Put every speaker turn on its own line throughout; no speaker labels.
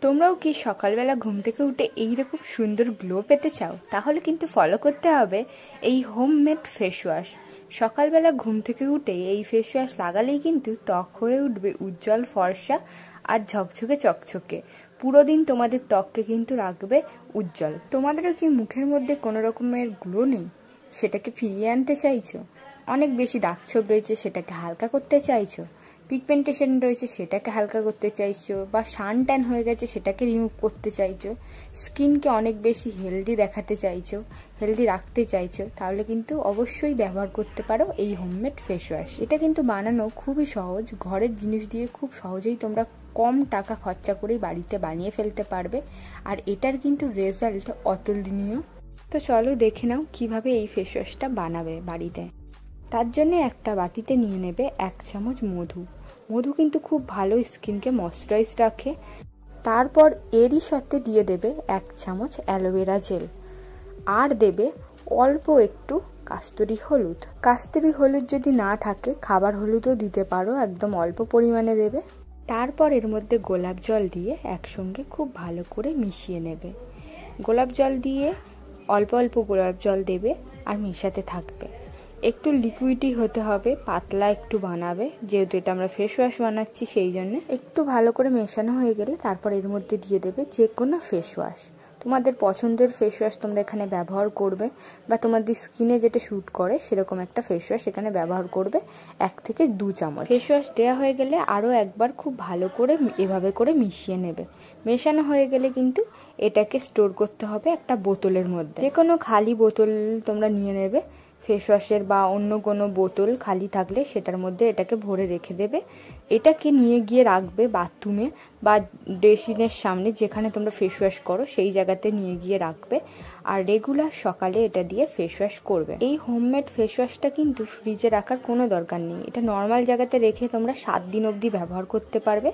তোমরাও কি সকালবেলা ঘুম থেকে উঠে এইরকম সুন্দর গ্লো পেতে চাও? তাহলে কিন্তু ফলো করতে হবে এই হোমমেড ফেস ওয়াশ। সকালবেলা ঘুম থেকে উঠে এই ফেস ওয়াশ লাগালেই কিন্তু ত্বক হয়ে উঠবে উজ্জ্বল, ফর্সা আর ঝকঝকে চকচকে। পুরো দিন তোমাদের ত্বককে কিন্তু রাখবে উজ্জ্বল। তোমাদেরও কি মুখের মধ্যে কোনো রকমের গ্লো নেই? সেটাকে ফিরিয়ে আনতে চাইছো? অনেক বেশি দাগ ছোপ রয়েছে, সেটাকে হালকা করতে চাইছো? পিগমেন্টেশন রয়েছে, সেটাকে হালকা করতে চাইছো? বা সান ট্যান হয়ে গেছে, সেটাকে রিমুভ করতে চাইছো? স্কিনকে অনেক বেশি হেলদি দেখাতে চাইছো, হেলদি রাখতে চাইছো? তাহলে কিন্তু অবশ্যই ব্যবহার করতে পারো এই হোমমেড ফেস ওয়াশ। এটা কিন্তু বানানো খুবই সহজ, ঘরের জিনিস দিয়ে খুব সহজেই তোমরা কম টাকা খরচা করেই বাড়িতে বানিয়ে ফেলতে পারবে। আর এটার কিন্তু রেজাল্ট অতুলনীয়। তো চলো দেখে নাও কিভাবে এই ফেস ওয়াশটা বানাবে বাড়িতে। তার জন্য একটা বাটিতে নিয়ে নেবে 1 চামচ মধু। মধু কিন্তু খুব ভালো স্কিনকে ময়শ্চারাইজ রাখে। তারপর এরই সাথে দিয়ে দেবে 1 চামচ অ্যালোভেরা জেল, আর দেবে অল্প একটু কাস্তুরি হলুদ। কাস্তুরি হলুদ যদি না থাকে খাবার হলুদও দিতে পারো, একদম অল্প পরিমাণে দেবে। তারপর এর মধ্যে গোলাপ জল দিয়ে একসঙ্গে খুব ভালো করে মিশিয়ে নেবে। গোলাপ জল দিয়ে অল্প অল্প গোলাপ জল দেবে আর মেশাতে থাকবে। একটু লিকুইডই হতে হবে, পাতলা একটু বানাবে, যেহেতু এটা আমরা ফেস ওয়াশ বানাচ্ছি সেই জন্য। একটু ভালো করে মেশানো হয়ে গেলে তারপর এর মধ্যে দিয়ে দেবে যে কোনো ফেস ওয়াশ। তোমাদের পছন্দের ফেস ওয়াশ তোমরা এখানে ব্যবহার করবে, বা তোমাদের স্কিনে যেটা শ্যুট করে সেরকম একটা ফেস ওয়াশ এখানে ব্যবহার করবে। 1 থেকে 2 চামচ ফেস ওয়াশ দেওয়া হয়ে গেলে আরও একবার খুব ভালো করে এভাবে করে মিশিয়ে নেবে। মেশানো হয়ে গেলে কিন্তু এটাকে স্টোর করতে হবে একটা বোতলের মধ্যে। যে কোনো খালি বোতল তোমরা নিয়ে নেবে, ফেস ওয়াশের বা অন্য কোনো বোতল খালি থাকলে সেটার মধ্যে এটাকে ভরে রেখে দেবে। এটাকে নিয়ে গিয়ে রাখবে বাথরুমে বা ড্রেসিংয়ের সামনে, যেখানে তোমরা ফেস ওয়াশ করো সেই জায়গাতে নিয়ে গিয়ে রাখবে। আর রেগুলার সকালে এটা দিয়ে ফেস ওয়াশ করবে। এই হোমমেড ফেস ওয়াশটা কিন্তু ফ্রিজে রাখার কোনো দরকার নেই, এটা নর্মাল জায়গাতে রেখে তোমরা 7 দিন অবধি ব্যবহার করতে পারবে।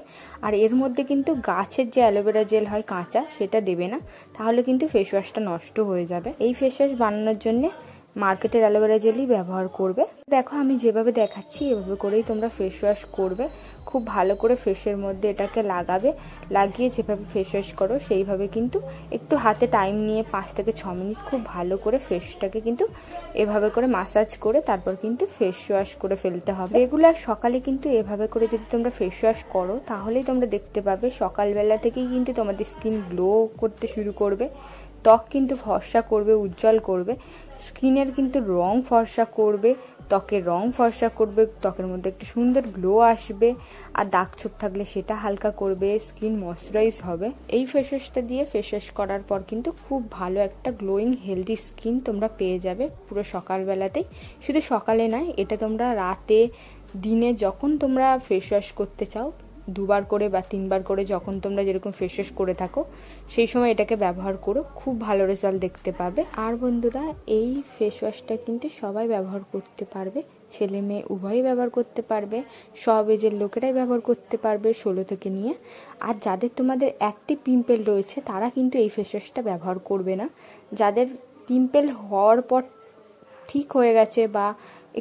আর এর মধ্যে কিন্তু গাছের যে অ্যালোভেরা জেল হয় কাঁচা, সেটা দেবে না, তাহলে কিন্তু ফেস ওয়াশটা নষ্ট হয়ে যাবে। এই ফেস ওয়াশ বানানোর জন্য মার্কেটের অ্যালোভেরা জেলই ব্যবহার করবে। দেখো আমি যেভাবে দেখাচ্ছি এভাবে করেই তোমরা ফেস ওয়াশ করবে। খুব ভালো করে ফেসের মধ্যে এটাকে লাগাবে, লাগিয়ে যেভাবে ফেস ওয়াশ করো সেইভাবে কিন্তু একটু হাতে টাইম নিয়ে 5 থেকে 6 মিনিট খুব ভালো করে ফেসটাকে কিন্তু এভাবে করে মাসাজ করে তারপর কিন্তু ফেস ওয়াশ করে ফেলতে হবে। রেগুলার সকালে কিন্তু এভাবে করে যদি তোমরা ফেস ওয়াশ করো তাহলেই তোমরা দেখতে পাবে সকালবেলা থেকেই কিন্তু তোমাদের স্কিন গ্লো করতে শুরু করবে, ত্বক কিন্তু ফর্সা করবে, উজ্জ্বল করবে, স্কিনের কিন্তু রং ফর্সা করবে, ত্বকের রং ফর্সা করবে, ত্বকের মধ্যে একটা সুন্দর গ্লো আসবে, আর দাগ ছোপ থাকলে সেটা হালকা করবে, স্কিন ময়শ্চারাইজ হবে। এই ফেস ওয়াশটা দিয়ে ফেস ওয়াশ করার পর কিন্তু খুব ভালো একটা গ্লোয়িং হেলদি স্কিন তোমরা পেয়ে যাবে পুরো সকালবেলাতেই। শুধু সকালে নয়, এটা তোমরা রাতে, দিনে যখন তোমরা ফেস ওয়াশ করতে চাও, 2 বার করে বা 3 বার করে যখন তোমরা যেরকম ফেস ওয়াশ করে থাকো সেই সময় এটাকে ব্যবহার করো, খুব ভালো রেজাল্ট দেখতে পাবে। আর বন্ধুরা, এই ফেস ওয়াশটা কিন্তু সবাই ব্যবহার করতে পারবে, ছেলে মেয়ে উভয়ই ব্যবহার করতে পারবে, সব এজের লোকেরাই ব্যবহার করতে পারবে 16 থেকে নিয়ে। আর যাদের তোমাদের অ্যাক্টিভ পিম্পল রয়েছে তারা কিন্তু এই ফেস ওয়াশটা ব্যবহার করবে না। যাদের পিম্পল হওয়ার পর ঠিক হয়ে গেছে বা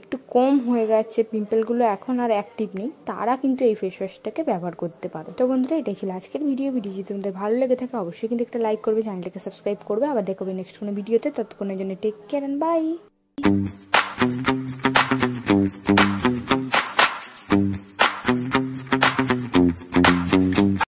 একটু কম হয়ে গেছে, পিম্পলগুলো এখন আর অ্যাক্টিভ নেই, তারা কিন্তু এই ফেস ওয়াশটাকে ব্যবহার করতে পারো। তো বন্ধুরা, এটাই ছিল আজকের ভিডিও। যদি তোমাদের ভালো লেগে থাকে অবশ্যই কিন্তু একটা লাইক করবে, চ্যানেলটাকে সাবস্ক্রাইব করবে। আবার দেখো নেক্সট কোনো ভিডিওতে, ততক্ষণের জন্য টেক কেয়ার এন্ড বাই।